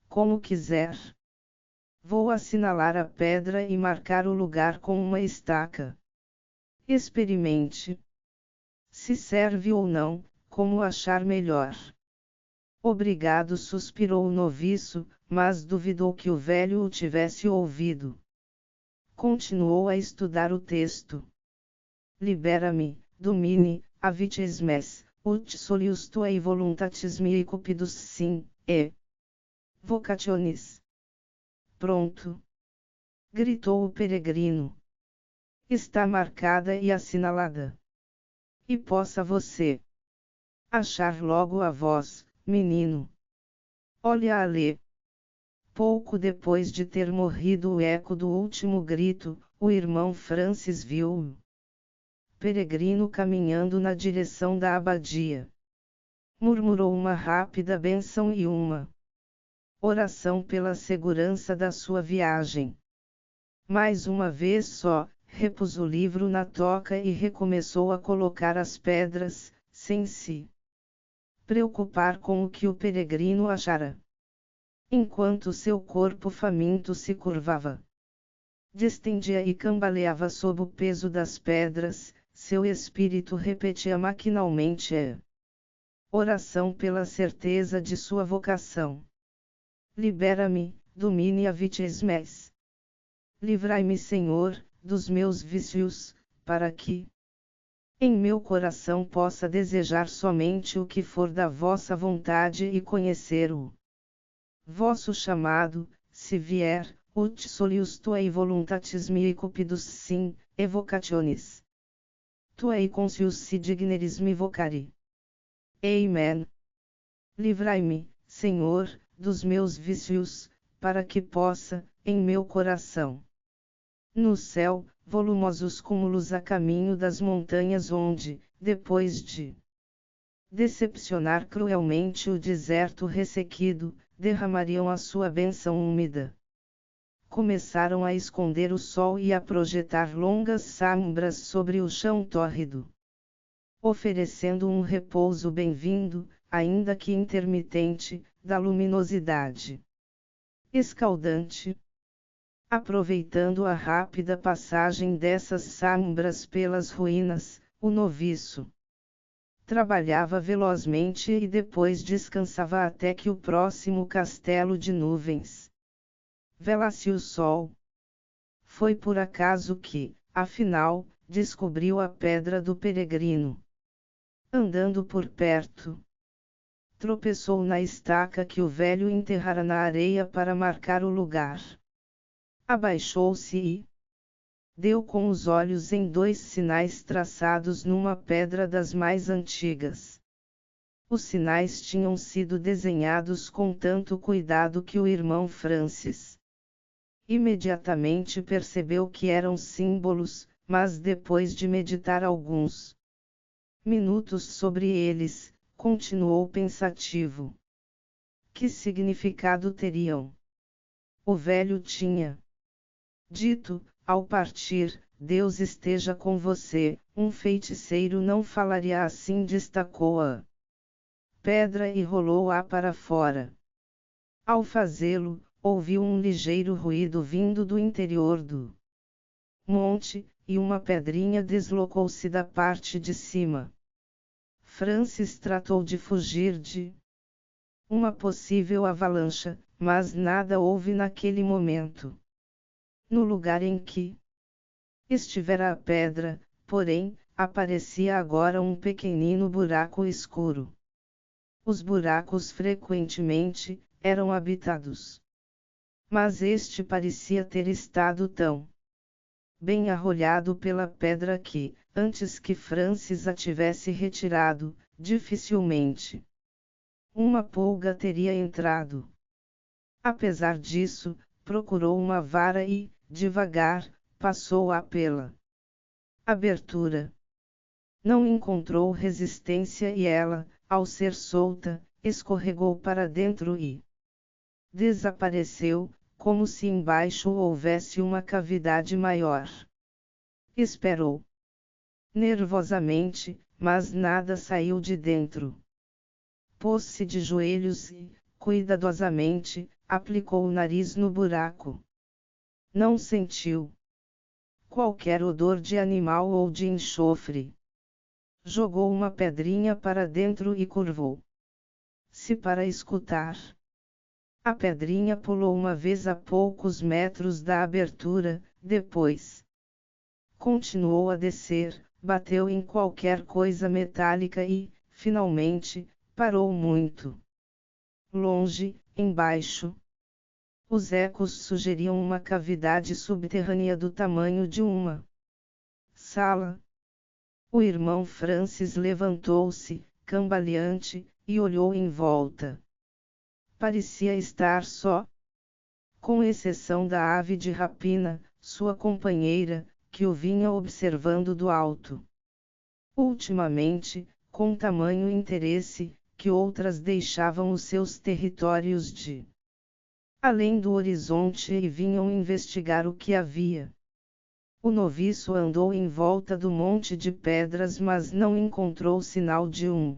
como quiser. Vou assinalar a pedra e marcar o lugar com uma estaca. Experimente. Se serve ou não, como achar melhor. Obrigado, suspirou o noviço, mas duvidou que o velho o tivesse ouvido. Continuou a estudar o texto. Libera-me, domine, avites mes, ut solius tuae voluntatis mihi cupidus sim, e vocationis. Pronto! Gritou o peregrino. Está marcada e assinalada. E possa você achar logo a voz, menino. Olha ali. Pouco depois de ter morrido o eco do último grito, o irmão Francis viu-o. Peregrino caminhando na direção da abadia. Murmurou uma rápida bênção e uma oração pela segurança da sua viagem. Mais uma vez só, repôs o livro na toca e recomeçou a colocar as pedras, sem se preocupar com o que o peregrino achara. Enquanto seu corpo faminto se curvava, distendia e cambaleava sob o peso das pedras, seu espírito repetia maquinalmente a oração pela certeza de sua vocação. Libera-me, domine avites mes. Livrai-me, Senhor, dos meus vícios, para que em meu coração possa desejar somente o que for da vossa vontade e conhecer o vosso chamado, se vier, ut solius tuae voluntatis mihi cupidus sim, e vocationis tuae conscius si digneris me vocari. Amen. Livrai-me, Senhor, dos meus vícios, para que possa, em meu coração, no céu, volumosos cúmulos a caminho das montanhas onde, depois de decepcionar cruelmente o deserto ressequido, derramariam a sua bênção úmida. Começaram a esconder o sol e a projetar longas sombras sobre o chão tórrido, oferecendo um repouso bem-vindo, ainda que intermitente, da luminosidade escaldante. Aproveitando a rápida passagem dessas sombras pelas ruínas, o noviço trabalhava velozmente e depois descansava até que o próximo castelo de nuvens velasse o sol. Foi por acaso que, afinal, descobriu a pedra do peregrino. Andando por perto, tropeçou na estaca que o velho enterrara na areia para marcar o lugar. Abaixou-se e deu com os olhos em dois sinais traçados numa pedra das mais antigas. Os sinais tinham sido desenhados com tanto cuidado que o irmão Francis imediatamente percebeu que eram símbolos, mas depois de meditar alguns minutos sobre eles, continuou pensativo. Que significado teriam? O velho tinha dito, ao partir, Deus esteja com você, um feiticeiro não falaria assim, destacou a pedra e rolou-a para fora. Ao fazê-lo, ouviu um ligeiro ruído vindo do interior do monte, e uma pedrinha deslocou-se da parte de cima. Francis tratou de fugir de uma possível avalanche, mas nada houve naquele momento. No lugar em que estivera a pedra, porém, aparecia agora um pequenino buraco escuro. Os buracos frequentemente eram habitados, mas este parecia ter estado tão bem arrolhado pela pedra que, antes que Francis a tivesse retirado, dificilmente uma pulga teria entrado. Apesar disso, procurou uma vara e, devagar, passou-a pela abertura. Não encontrou resistência e ela, ao ser solta, escorregou para dentro e desapareceu, como se embaixo houvesse uma cavidade maior. Esperou nervosamente, mas nada saiu de dentro. Pôs-se de joelhos e, cuidadosamente, aplicou o nariz no buraco. Não sentiu qualquer odor de animal ou de enxofre. Jogou uma pedrinha para dentro e curvou-se para escutar. A pedrinha pulou uma vez a poucos metros da abertura, depois continuou a descer, bateu em qualquer coisa metálica e, finalmente, parou muito longe, embaixo. Os ecos sugeriam uma cavidade subterrânea do tamanho de uma sala. O irmão Francis levantou-se, cambaleante, e olhou em volta. Parecia estar só, com exceção da ave de rapina, sua companheira, que o vinha observando do alto. Ultimamente, com tamanho interesse, que outras deixavam os seus territórios de além do horizonte e vinham investigar o que havia. O noviço andou em volta do monte de pedras, mas não encontrou sinal de um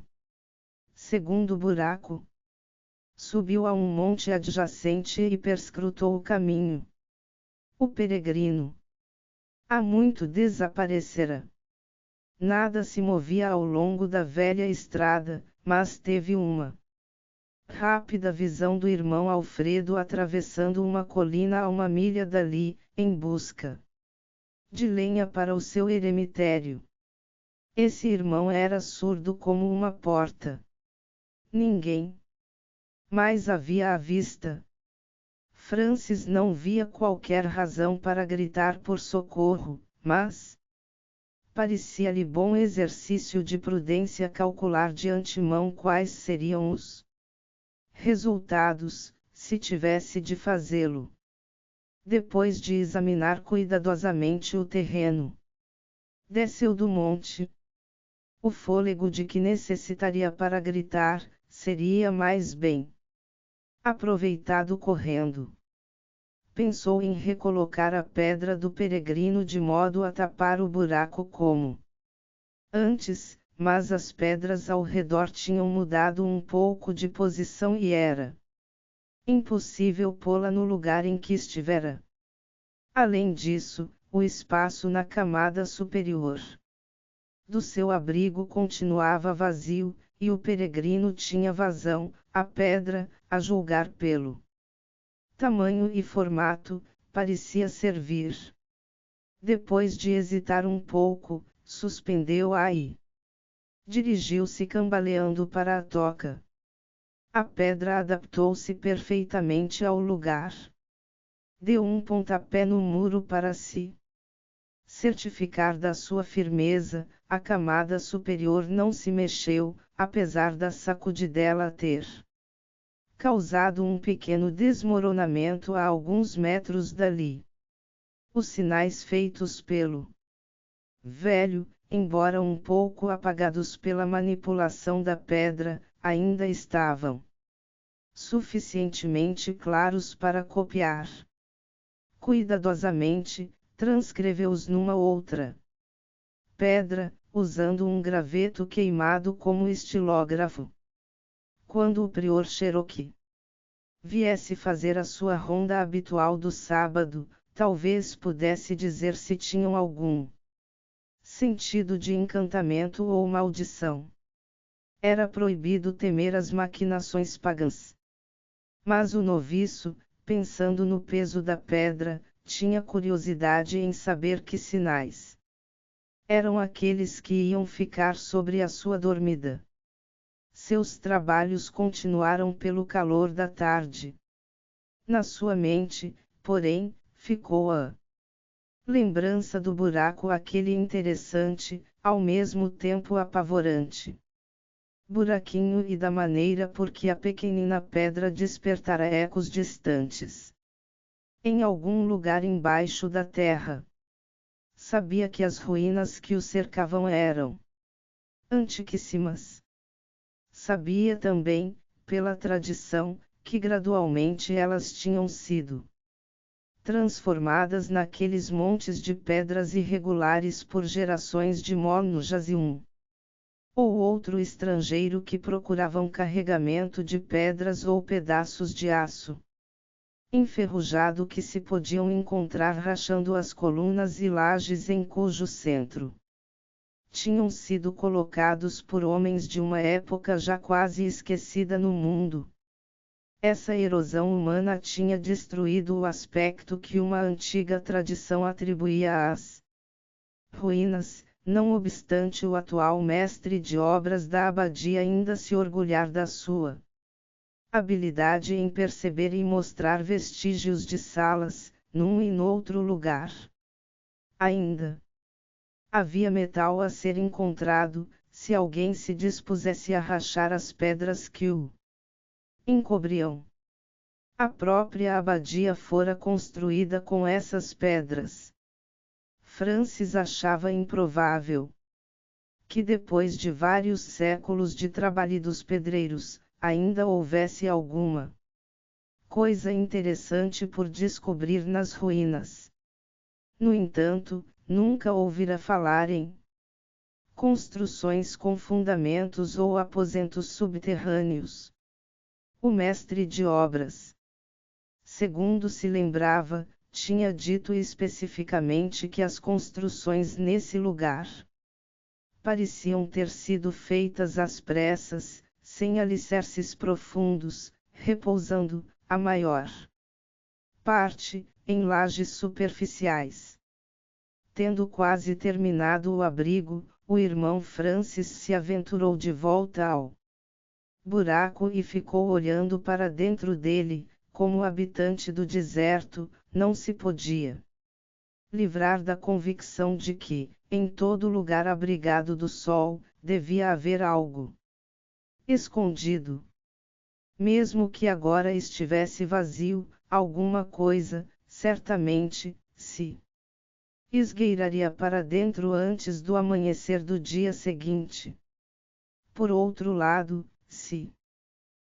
segundo buraco. Subiu a um monte adjacente e perscrutou o caminho. O peregrino há muito desaparecera. Nada se movia ao longo da velha estrada, mas teve uma rápida visão do irmão Alfredo atravessando uma colina a 1 milha dali, em busca de lenha para o seu eremitério. Esse irmão era surdo como uma porta. Ninguém mais havia à vista. Francis não via qualquer razão para gritar por socorro, mas parecia-lhe bom exercício de prudência calcular de antemão quais seriam os resultados, se tivesse de fazê-lo. Depois de examinar cuidadosamente o terreno, desceu do monte. O fôlego de que necessitaria para gritar, seria mais bem aproveitado correndo. Pensou em recolocar a pedra do peregrino de modo a tapar o buraco como antes, mas as pedras ao redor tinham mudado um pouco de posição e era impossível pô-la no lugar em que estivera. Além disso, o espaço na camada superior do seu abrigo continuava vazio, e o peregrino tinha vazão, a pedra, a julgar pelo tamanho e formato, parecia servir. Depois de hesitar um pouco, suspendeu-a e dirigiu-se cambaleando para a toca. A pedra adaptou-se perfeitamente ao lugar. Deu um pontapé no muro para se certificar da sua firmeza. A camada superior não se mexeu, apesar da sacudidela ter causado um pequeno desmoronamento a alguns metros dali. Os sinais feitos pelo velho, embora um pouco apagados pela manipulação da pedra, ainda estavam suficientemente claros para copiar. Cuidadosamente, transcreveu-os numa outra pedra, usando um graveto queimado como estilógrafo. Quando o prior Cherokee viesse fazer a sua ronda habitual do sábado, talvez pudesse dizer se tinham algum sentido de encantamento ou maldição. Era proibido temer as maquinações pagãs. Mas o noviço, pensando no peso da pedra, tinha curiosidade em saber que sinais eram aqueles que iam ficar sobre a sua dormida. Seus trabalhos continuaram pelo calor da tarde. Na sua mente, porém, ficou a lembrança do buraco, aquele interessante, ao mesmo tempo apavorante buraquinho, e da maneira por que a pequenina pedra despertara ecos distantes em algum lugar embaixo da terra. Sabia que as ruínas que o cercavam eram antiquíssimas. Sabia também, pela tradição, que gradualmente elas tinham sido transformadas naqueles montes de pedras irregulares por gerações de monjas e um ou outro estrangeiro que procurava um carregamento de pedras ou pedaços de aço enferrujado que se podiam encontrar rachando as colunas e lajes em cujo centro tinham sido colocados por homens de uma época já quase esquecida no mundo. Essa erosão humana tinha destruído o aspecto que uma antiga tradição atribuía às ruínas, não obstante o atual mestre de obras da abadia ainda se orgulhar da sua habilidade em perceber e mostrar vestígios de salas, num e noutro lugar. Ainda havia metal a ser encontrado, se alguém se dispusesse a rachar as pedras que o encobriam. A própria abadia fora construída com essas pedras. Francis achava improvável que depois de vários séculos de trabalho dos pedreiros, ainda houvesse alguma coisa interessante por descobrir nas ruínas. No entanto, nunca ouvira falar em construções com fundamentos ou aposentos subterrâneos. O mestre de obras, segundo se lembrava, tinha dito especificamente que as construções nesse lugar pareciam ter sido feitas às pressas, sem alicerces profundos, repousando, a maior parte, em lajes superficiais. Tendo quase terminado o abrigo, o irmão Francis se aventurou de volta ao buraco e ficou olhando para dentro dele, como habitante do deserto, não se podia livrar da convicção de que, em todo lugar abrigado do sol, devia haver algo escondido. Mesmo que agora estivesse vazio, alguma coisa, certamente, se esgueiraria para dentro antes do amanhecer do dia seguinte. Por outro lado, se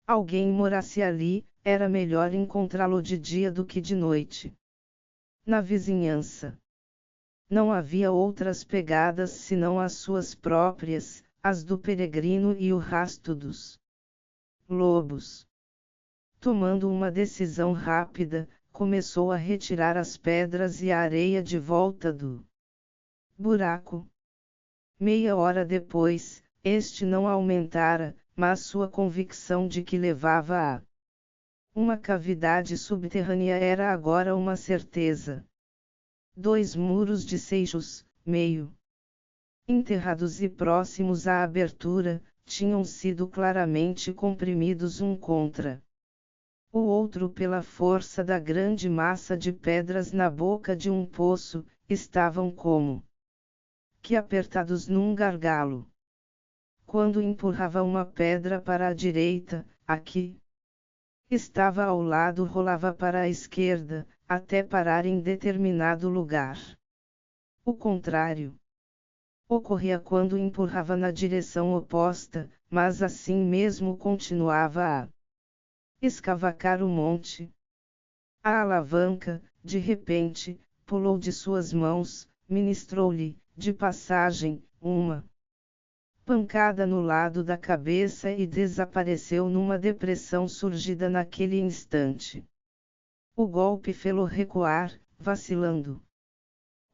alguém morasse ali, era melhor encontrá-lo de dia do que de noite. Na vizinhança não havia outras pegadas senão as suas próprias, as do peregrino e o rasto dos lobos. Tomando uma decisão rápida, começou a retirar as pedras e a areia de volta do buraco. Meia hora depois, este não aumentara, mas sua convicção de que levava a uma cavidade subterrânea era agora uma certeza. 2 muros de seixos, meio enterrados e próximos à abertura, tinham sido claramente comprimidos um contra o outro pela força da grande massa de pedras na boca de um poço, estavam como que apertados num gargalo. Quando empurrava uma pedra para a direita, a que estava ao lado rolava para a esquerda, até parar em determinado lugar. O contrário ocorria quando empurrava na direção oposta, mas assim mesmo continuava a escavacar o monte. A alavanca, de repente, pulou de suas mãos, ministrou-lhe, de passagem, uma pancada no lado da cabeça e desapareceu numa depressão surgida naquele instante. O golpe fê-lo recuar, vacilando.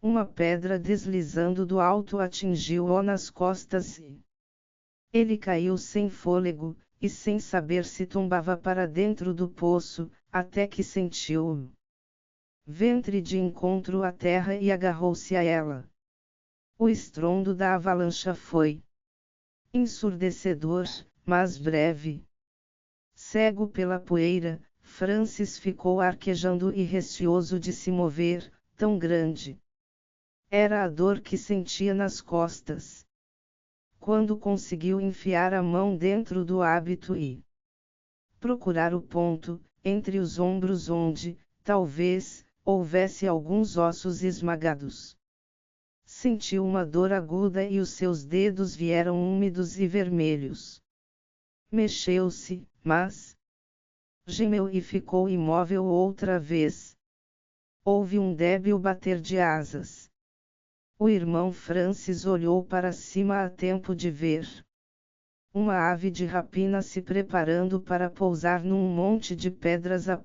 Uma pedra deslizando do alto atingiu-o nas costas e ele caiu sem fôlego, e sem saber se tombava para dentro do poço, até que sentiu o ventre de encontro à terra e agarrou-se a ela. O estrondo da avalanche foi ensurdecedor, mas breve. Cego pela poeira, Francis ficou arquejando e receoso de se mover, tão grande era a dor que sentia nas costas. Quando conseguiu enfiar a mão dentro do hábito e procurar o ponto, entre os ombros onde, talvez, houvesse alguns ossos esmagados, sentiu uma dor aguda e os seus dedos vieram úmidos e vermelhos. Mexeu-se, mas gemeu e ficou imóvel outra vez. Houve um débil bater de asas. O irmão Francis olhou para cima a tempo de ver uma ave de rapina se preparando para pousar num monte de pedras a